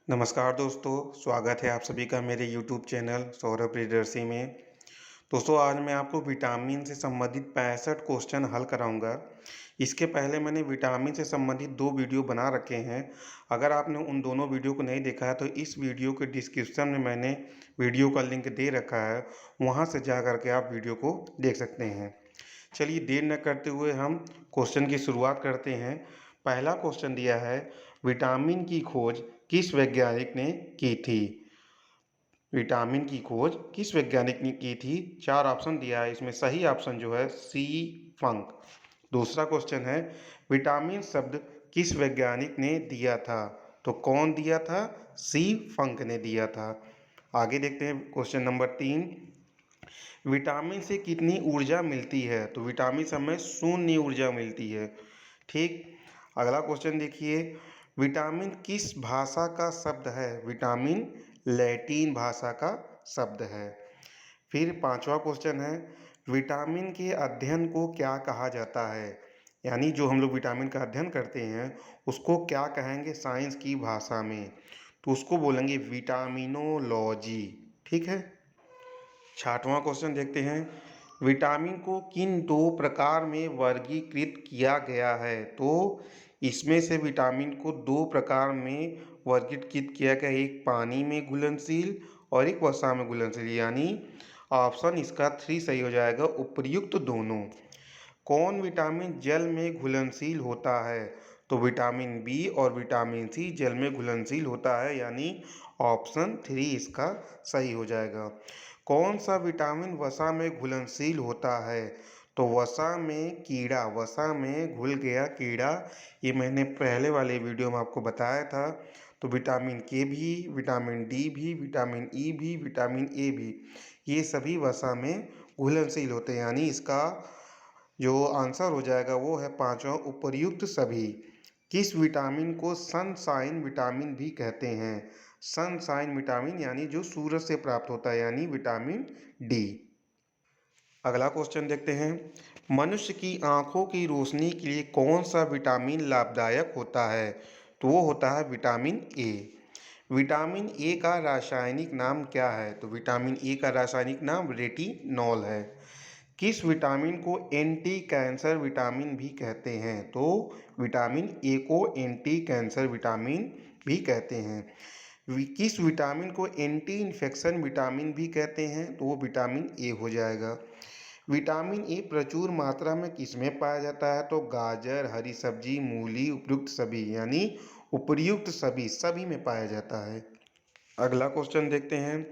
नमस्कार दोस्तों, स्वागत है आप सभी का मेरे यूट्यूब चैनल सौरभ प्रियदर्शी में। दोस्तों आज मैं आपको विटामिन से संबंधित 65 क्वेश्चन हल कराऊंगा। इसके पहले मैंने विटामिन से संबंधित 2 वीडियो बना रखे हैं। अगर आपने उन दोनों वीडियो को नहीं देखा है तो इस वीडियो के डिस्क्रिप्शन में मैंने वीडियो का लिंक दे रखा है, वहाँ से जा कर के आप वीडियो को देख सकते हैं। चलिए देर न करते हुए हम क्वेश्चन की शुरुआत करते हैं। पहला क्वेश्चन दिया है, विटामिन की खोज किस वैज्ञानिक ने की थी? विटामिन की खोज किस वैज्ञानिक ने की थी? 4 ऑप्शन दिया है, इसमें सही ऑप्शन जो है सी फंक। दूसरा क्वेश्चन है, विटामिन शब्द किस वैज्ञानिक ने दिया था? तो कौन दिया था? सी फंक ने दिया था। आगे देखते हैं क्वेश्चन नंबर 3, विटामिन से कितनी ऊर्जा मिलती है? तो विटामिन से हमें शून्य ऊर्जा मिलती है। ठीक। अगला क्वेश्चन देखिए, विटामिन किस भाषा का शब्द है? विटामिन लैटिन भाषा का शब्द है। फिर पांचवा क्वेश्चन है, विटामिन के अध्ययन को क्या कहा जाता है? यानी जो हम लोग विटामिन का अध्ययन करते हैं उसको क्या कहेंगे साइंस की भाषा में? तो उसको बोलेंगे विटामिनोलॉजी। ठीक है। छठवां क्वेश्चन देखते हैं, विटामिन को किन 2 प्रकार में वर्गीकृत किया गया है? तो इसमें से विटामिन को 2 प्रकार में वर्गीकृत किया गया है, एक पानी में घुलनशील और एक वसा में घुलनशील, यानी ऑप्शन इसका 3 सही हो जाएगा, उपर्युक्त दोनों। कौन विटामिन जल में घुलनशील होता है? तो विटामिन बी और विटामिन सी जल में घुलनशील होता है, यानी ऑप्शन 3 इसका सही हो जाएगा। कौन सा विटामिन वसा में घुलनशील होता है? तो वसा में कीड़ा, वसा में घुल गया कीड़ा, ये मैंने पहले वाले वीडियो में आपको बताया था। तो विटामिन के भी, विटामिन डी भी, विटामिन ई भी, विटामिन ए भी, ये सभी वसा में घुलनशील होते हैं, यानी इसका जो आंसर हो जाएगा वो है पांचवा, उपर्युक्त सभी। किस विटामिन को सनशाइन विटामिन भी कहते हैं? सनशाइन विटामिन यानी जो सूरज से प्राप्त होता है, यानी विटामिन डी। अगला क्वेश्चन देखते हैं, मनुष्य की आंखों की रोशनी के लिए कौन सा विटामिन लाभदायक होता है? तो वो होता है विटामिन ए। विटामिन ए का रासायनिक नाम क्या है? तो विटामिन ए का रासायनिक नाम रेटिनॉल है। किस विटामिन को एंटी कैंसर विटामिन भी कहते हैं? तो विटामिन ए को एंटी कैंसर विटामिन भी कहते हैं। किस विटामिन को एंटी इन्फेक्शन विटामिन भी कहते हैं? तो वो विटामिन ए हो जाएगा। विटामिन ए प्रचुर मात्रा में किस में पाया जाता है? तो गाजर, हरी सब्जी, मूली, उपयुक्त सभी, यानी उपयुक्त सभी, सभी में पाया जाता है। अगला क्वेश्चन देखते हैं,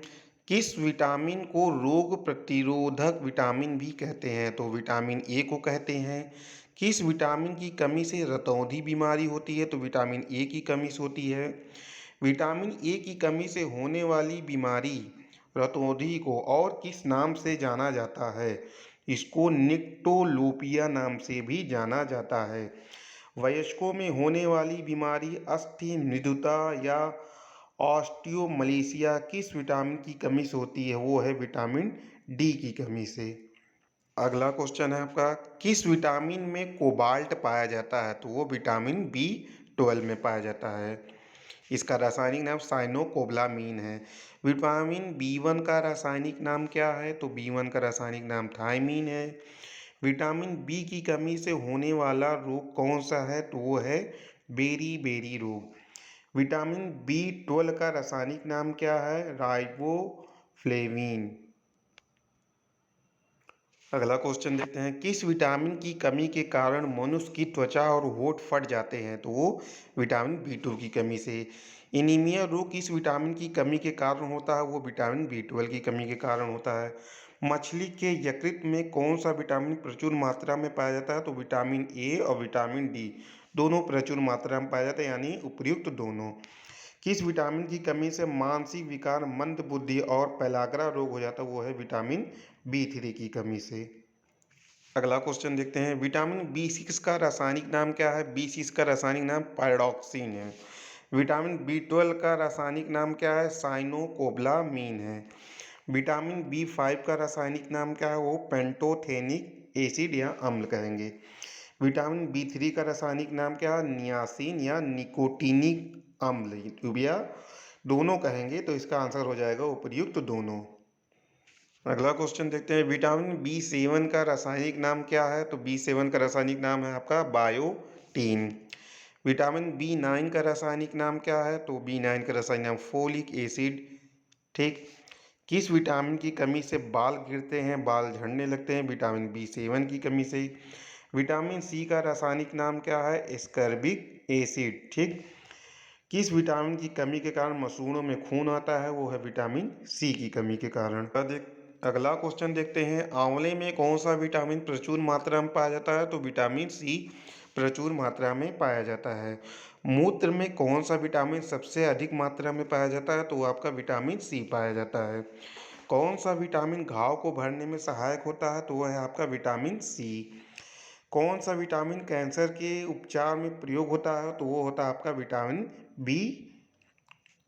किस विटामिन को रोग प्रतिरोधक विटामिन भी कहते हैं? तो विटामिन ए को कहते हैं। किस विटामिन की कमी से रतौंधी बीमारी होती है? तो विटामिन ए की कमी से होती है। विटामिन ए की कमी से होने वाली बीमारी रतौंधी को और किस नाम से जाना जाता है? इसको निक्टोलोपिया नाम से भी जाना जाता है। वयस्कों में होने वाली बीमारी अस्थि मृदुता या ऑस्टियोमलेशिया किस विटामिन की कमी से होती है? वो है विटामिन डी की कमी से। अगला क्वेश्चन है आपका, किस विटामिन में कोबाल्ट पाया जाता है? तो वो विटामिन B12 में पाया जाता है। इसका रासायनिक नाम साइनोकोबालामीन है। विटामिन B1 का रासायनिक नाम क्या है? तो B1 का रासायनिक नाम थायमीन है। विटामिन बी की कमी से होने वाला रोग कौन सा है? तो वो है बेरी रोग। विटामिन B12 का रासायनिक नाम क्या है? राइबोफ्लेविन। अगला क्वेश्चन देखते हैं, किस विटामिन की कमी के कारण मनुष्य की त्वचा और होंठ फट जाते हैं? तो वो विटामिन B2 की कमी से। एनीमिया रोग किस विटामिन की कमी के कारण होता है? वो विटामिन B12 की कमी के कारण होता है। मछली के यकृत में कौन सा विटामिन प्रचुर मात्रा में पाया जाता है? तो विटामिन ए और विटामिन डी दोनों प्रचुर मात्रा में पाया जाता है, यानी उपयुक्त दोनों। किस विटामिन की कमी से मानसिक विकार, मंद बुद्धि और पेलाग्रा रोग हो जाता है? वो है विटामिन B3 की कमी से। अगला क्वेश्चन देखते हैं, विटामिन B6 का रासायनिक नाम क्या है? B6 का रासायनिक नाम पायरोक्सिन है। विटामिन B12 का रासायनिक नाम क्या है? साइनोकोबालामीन है। विटामिन B5 का रासायनिक नाम क्या है? वो पेंटोथेनिक एसिड या अम्ल कहेंगे। विटामिन B3 का रासायनिक नाम क्या है? नियासिन या निकोटीनिक अम्ल या दोनों कहेंगे तो इसका आंसर हो जाएगा उपर्युक्त दोनों। अगला क्वेश्चन देखते हैं, विटामिन B7 का रासायनिक नाम क्या है? तो B7 का रासायनिक नाम है आपका बायोटीन। विटामिन B9 का रासायनिक नाम क्या है? तो B9 का रासायनिक नाम फोलिक एसिड। ठीक। किस विटामिन की कमी से बाल गिरते हैं, बाल झड़ने लगते हैं? विटामिन B7 की कमी से। विटामिन C का रासायनिक नाम क्या है? Ascorbic acid. ठीक। किस विटामिन की कमी के कारण मसूड़ों में खून आता है? वो है विटामिन C की कमी के कारण। अगला क्वेश्चन देखते हैं, आंवले में कौन सा विटामिन प्रचुर मात्रा में पाया जाता है? तो विटामिन C प्रचुर मात्रा में पाया जाता है। मूत्र में कौन सा विटामिन सबसे अधिक मात्रा में पाया जाता है? तो वो आपका विटामिन C पाया जाता है। कौन सा विटामिन घाव को भरने में सहायक होता है? तो वह है आपका विटामिन C। कौन सा विटामिन कैंसर के उपचार में प्रयोग होता है? तो वो होता है आपका विटामिन B।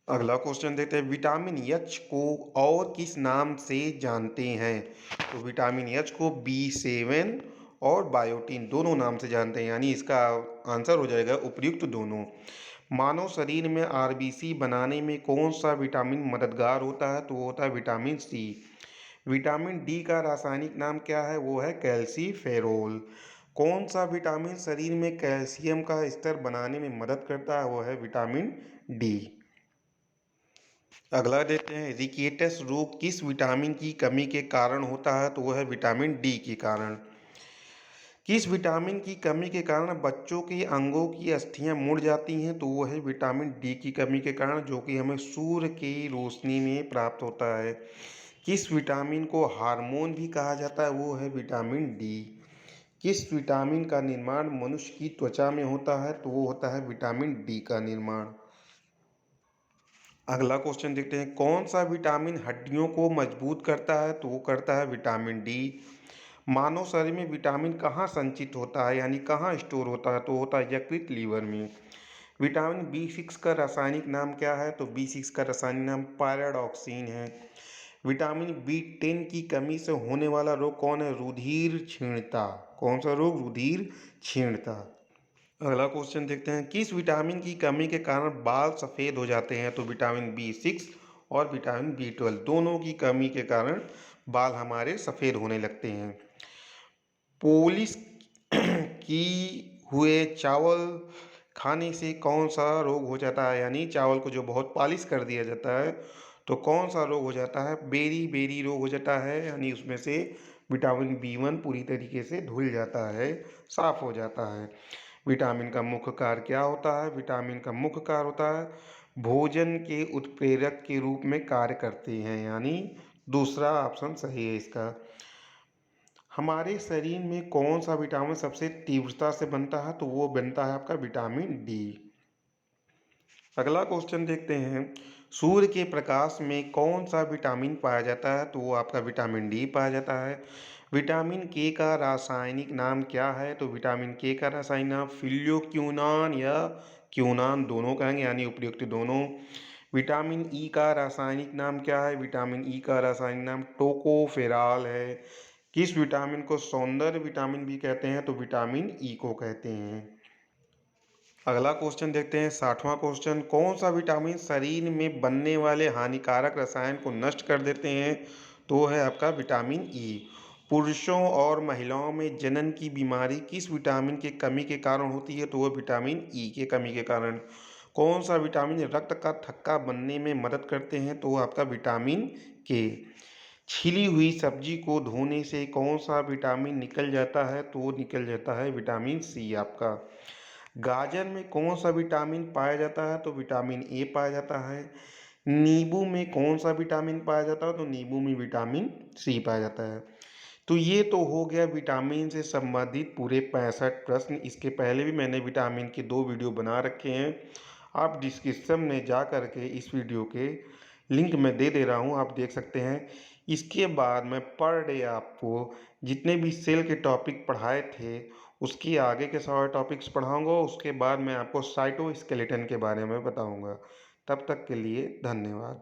अगला क्वेश्चन देखते हैं, विटामिन एच को और किस नाम से जानते हैं? तो विटामिन एच को B7 और बायोटीन दोनों नाम से जानते हैं, यानी इसका आंसर हो जाएगा उपर्युक्त दोनों। मानव शरीर में आरबीसी बनाने में कौन सा विटामिन मददगार होता है? तो वो होता है विटामिन C। विटामिन डी का रासायनिक नाम क्या है? वो है कैल्सीफेरोल। कौन सा विटामिन शरीर में कैल्शियम का स्तर बनाने में मदद करता है? वो है विटामिन डी। अगला देखते हैं, रिकेटस रोग किस विटामिन की कमी के कारण होता है? तो वह है विटामिन डी के कारण। किस विटामिन की कमी के कारण बच्चों के अंगों की अस्थियां मुड़ जाती हैं? तो वह है विटामिन डी की कमी के कारण, जो कि हमें सूर्य की रोशनी में प्राप्त होता है। किस विटामिन को हार्मोन भी कहा जाता है? वो है विटामिन डी। किस विटामिन का निर्माण मनुष्य की त्वचा में होता है? तो वो होता है विटामिन डी का निर्माण। अगला क्वेश्चन देखते हैं, कौन सा विटामिन हड्डियों को मजबूत करता है? तो वो करता है विटामिन डी। मानव शरीर में विटामिन कहाँ संचित होता है, यानी कहाँ स्टोर होता है? तो होता है यकृत लीवर में। विटामिन B6 का रासायनिक नाम क्या है? तो B6 का रासायनिक नाम पैराडॉक्सिन है। विटामिन B10 की कमी से होने वाला रोग कौन है? रुधिर क्षीणता। कौन सा रोग? रुधिर क्षीणता। अगला क्वेश्चन देखते हैं, किस विटामिन की कमी के कारण बाल सफ़ेद हो जाते हैं? तो विटामिन B6 और विटामिन B12 दोनों की कमी के कारण बाल हमारे सफ़ेद होने लगते हैं। पॉलिश की हुए चावल खाने से कौन सा रोग हो जाता है? यानी चावल को जो बहुत पॉलिश कर दिया जाता है तो कौन सा रोग हो जाता है? बेरी बेरी रोग हो जाता है, यानी उसमें से विटामिन B1 पूरी तरीके से धुल जाता है, साफ हो जाता है। विटामिन का मुख्य कार्य क्या होता है? विटामिन का मुख्य कार्य होता है भोजन के उत्प्रेरक के रूप में कार्य करते हैं, यानी दूसरा ऑप्शन सही है इसका। हमारे शरीर में कौन सा विटामिन सबसे तीव्रता से बनता है? तो वो बनता है आपका विटामिन डी। अगला क्वेश्चन देखते हैं, सूर्य के प्रकाश में कौन सा विटामिन पाया जाता है? तो वो आपका विटामिन डी पाया जाता है। विटामिन के का रासायनिक नाम क्या है? तो विटामिन के का रासायनिक नाम फिलियोक्विनोन या क्विनोन दोनों कहेंगे, यानी उपयुक्त दोनों। विटामिन ई का रासायनिक नाम क्या है? विटामिन ई का रासायनिक नाम टोकोफेरॉल है। किस विटामिन को सौंदर्य विटामिन भी कहते हैं? तो विटामिन ई को कहते हैं। अगला क्वेश्चन देखते हैं, 60वां क्वेश्चन, कौन सा विटामिन शरीर में बनने वाले हानिकारक रसायन को नष्ट कर देते हैं? तो है आपका विटामिन ई। पुरुषों और महिलाओं में जनन की बीमारी किस विटामिन की कमी के कारण होती है? तो वह विटामिन ई के कमी के कारण। कौन सा विटामिन रक्त का थक्का बनने में मदद करते हैं? तो आपका विटामिन के। छिली हुई सब्जी को धोने से कौन सा विटामिन निकल जाता है? तो वो निकल जाता है विटामिन सी आपका। गाजर में कौन सा विटामिन पाया जाता है? तो विटामिन ए पाया जाता है। नींबू में कौन सा विटामिन पाया जाता है? तो नींबू में विटामिन सी पाया जाता है। तो ये तो हो गया विटामिन से संबंधित पूरे 65 प्रश्न। इसके पहले भी मैंने विटामिन के 2 वीडियो बना रखे हैं, आप डिस्क्रिप्शन में जा कर के इस वीडियो के लिंक मैं दे दे रहा हूँ, आप देख सकते हैं। इसके बाद मैं पर डे आपको जितने भी सेल के टॉपिक पढ़ाए थे उसके आगे के सारे टॉपिक्स पढ़ाऊँगा। उसके बाद मैं आपको साइटोस्केलेटन के बारे में बताऊँगा। तब तक के लिए धन्यवाद।